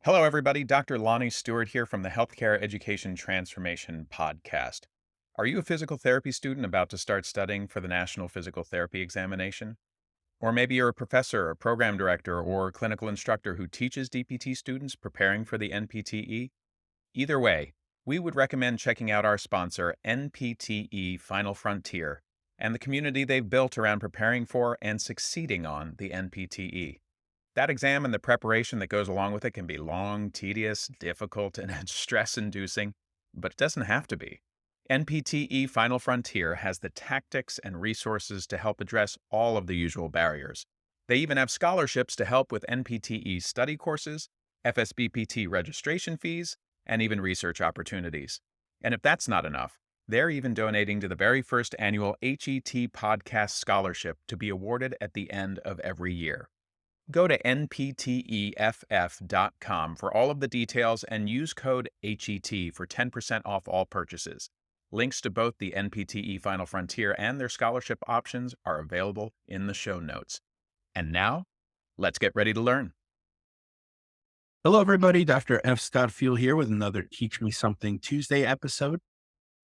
Hello, everybody. Dr. Lonnie Stewart here from the Healthcare Education Transformation Podcast. Are you a physical therapy student about to start studying for the National Physical Therapy Examination? Or maybe you're a professor, a program director, or clinical instructor who teaches DPT students preparing for the NPTE? Either way, we would recommend checking out our sponsor, NPTE Final Frontier, and the community they've built around preparing for and succeeding on the NPTE. That exam and the preparation that goes along with it can be long, tedious, difficult, and stress inducing, but it doesn't have to be. NPTE Final Frontier has the tactics and resources to help address all of the usual barriers. They even have scholarships to help with NPTE study courses, FSBPT registration fees, and even research opportunities. And if that's not enough, they're even donating to the very first annual HET Podcast Scholarship to be awarded at the end of every year. Go to npteff.com for all of the details and use code HET for 10% off all purchases. Links to both the NPTE Final Frontier and their scholarship options are available in the show notes. And now, let's get ready to learn. Hello, everybody. Dr. F. Scott Feil here with another Teach Me Something Tuesday episode.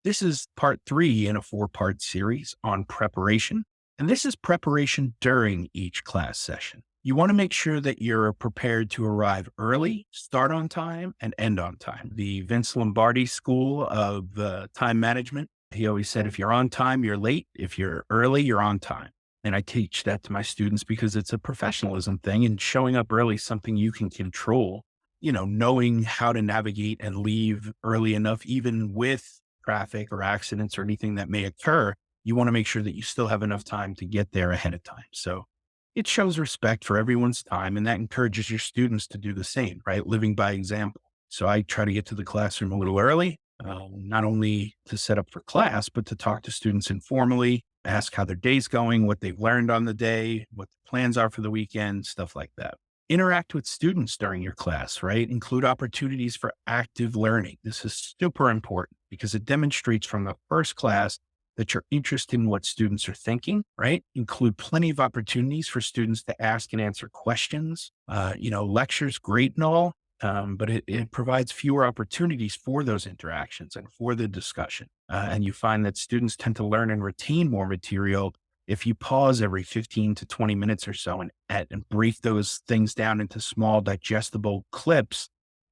This is part 3 in a 4-part series on preparation, and this is preparation during each class session. You want to make sure that you're prepared to arrive early, start on time, and end on time. The Vince Lombardi School of Time Management, he always said, if you're on time, you're late. If you're early, you're on time. And I teach that to my students because it's a professionalism thing, and showing up early is something you can control. Knowing how to navigate and leave early enough, even with traffic or accidents or anything that may occur, you want to make sure that you still have enough time to get there ahead of time. So it shows respect for everyone's time, and that encourages your students to do the same, right? Living by example. So I try to get to the classroom a little early, not only to set up for class, but to talk to students informally, ask how their day's going, what they've learned on the day, what the plans are for the weekend, stuff like that. Interact with students during your class, right? Include opportunities for active learning. This is super important because it demonstrates from the first class that you're interested in what students are thinking, right? Include plenty of opportunities for students to ask and answer questions. Lectures, great and all, but it provides fewer opportunities for those interactions and for the discussion. And you find that students tend to learn and retain more material if you pause every 15 to 20 minutes or so and break those things down into small digestible clips,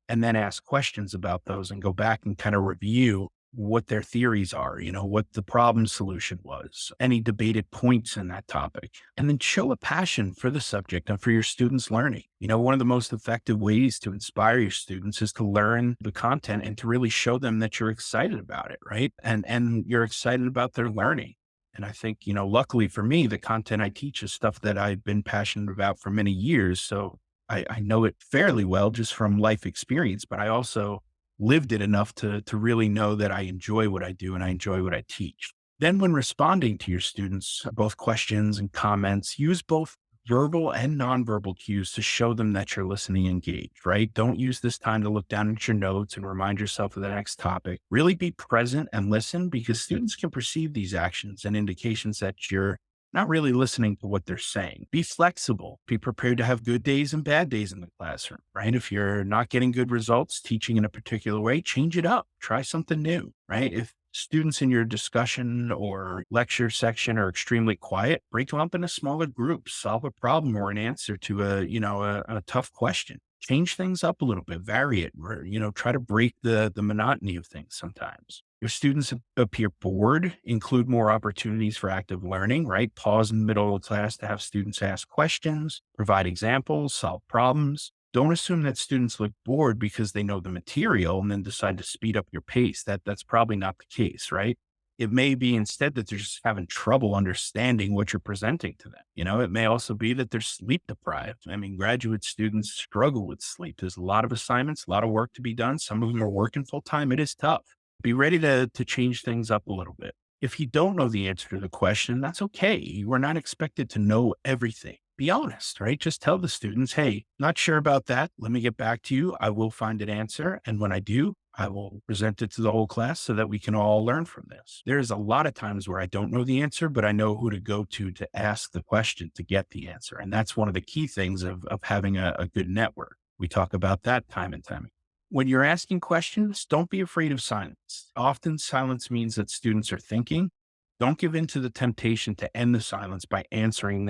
and then ask questions about those and go back and kind of review what their theories are, what the problem solution was, any debated points in that topic, and then show a passion for the subject and for your students' learning. One of the most effective ways to inspire your students is to learn the content and to really show them that you're excited about it, right? And you're excited about their learning. And I think, luckily for me, the content I teach is stuff that I've been passionate about for many years. So I know it fairly well just from life experience, but I also lived it enough to really know that I enjoy what I do and I enjoy what I teach. Then when responding to your students, both questions and comments, use both verbal and nonverbal cues to show them that you're listening engaged, right? Don't use this time to look down at your notes and remind yourself of the next topic. Really be present and listen, because students can perceive these actions and indications that you're not really listening to what they're saying. Be flexible. Be prepared to have good days and bad days in the classroom, right? If you're not getting good results teaching in a particular way, change it up. Try something new, right? If students in your discussion or lecture section are extremely quiet, break them up into smaller groups, solve a problem or an answer to a tough question. Change things up a little bit, vary it, or, try to break the monotony of things sometimes. Your students appear bored, include more opportunities for active learning, right? Pause in the middle of class to have students ask questions, provide examples, solve problems. Don't assume that students look bored because they know the material and then decide to speed up your pace. That's probably not the case, right? It may be instead that they're just having trouble understanding what you're presenting to them. It may also be that they're sleep deprived. I mean, graduate students struggle with sleep. There's a lot of assignments, a lot of work to be done. Some of them are working full time. It is tough. Be ready to change things up a little bit. If you don't know the answer to the question, that's okay. You are not expected to know everything. Be honest, right? Just tell the students, hey, not sure about that. Let me get back to you. I will find an answer. And when I do, I will present it to the whole class so that we can all learn from this. There's a lot of times where I don't know the answer, but I know who to go to ask the question to get the answer. And that's one of the key things of having a good network. We talk about that time and time again. When you're asking questions, don't be afraid of silence. Often silence means that students are thinking. Don't give in to the temptation to end the silence by answering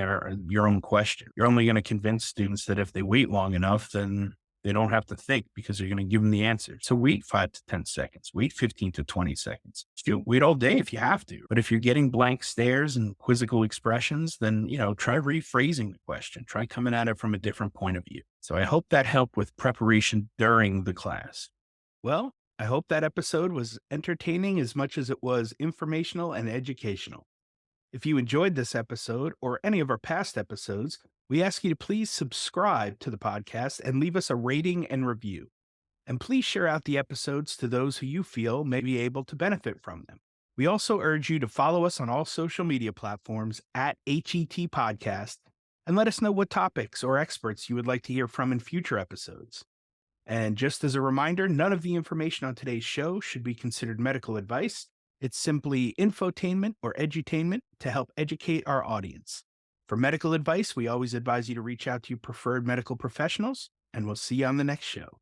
your own question. You're only going to convince students that if they wait long enough, then they don't have to think because you're going to give them the answer. So wait 5 to 10 seconds, wait 15 to 20 seconds. Wait all day if you have to. But if you're getting blank stares and quizzical expressions, then, try rephrasing the question. Try coming at it from a different point of view. So I hope that helped with preparation during the class. Well, I hope that episode was entertaining as much as it was informational and educational. If you enjoyed this episode or any of our past episodes, we ask you to please subscribe to the podcast and leave us a rating and review. And please share out the episodes to those who you feel may be able to benefit from them. We also urge you to follow us on all social media platforms at HET Podcast and let us know what topics or experts you would like to hear from in future episodes. And just as a reminder, none of the information on today's show should be considered medical advice. It's simply infotainment or edutainment to help educate our audience. For medical advice, we always advise you to reach out to your preferred medical professionals, and we'll see you on the next show.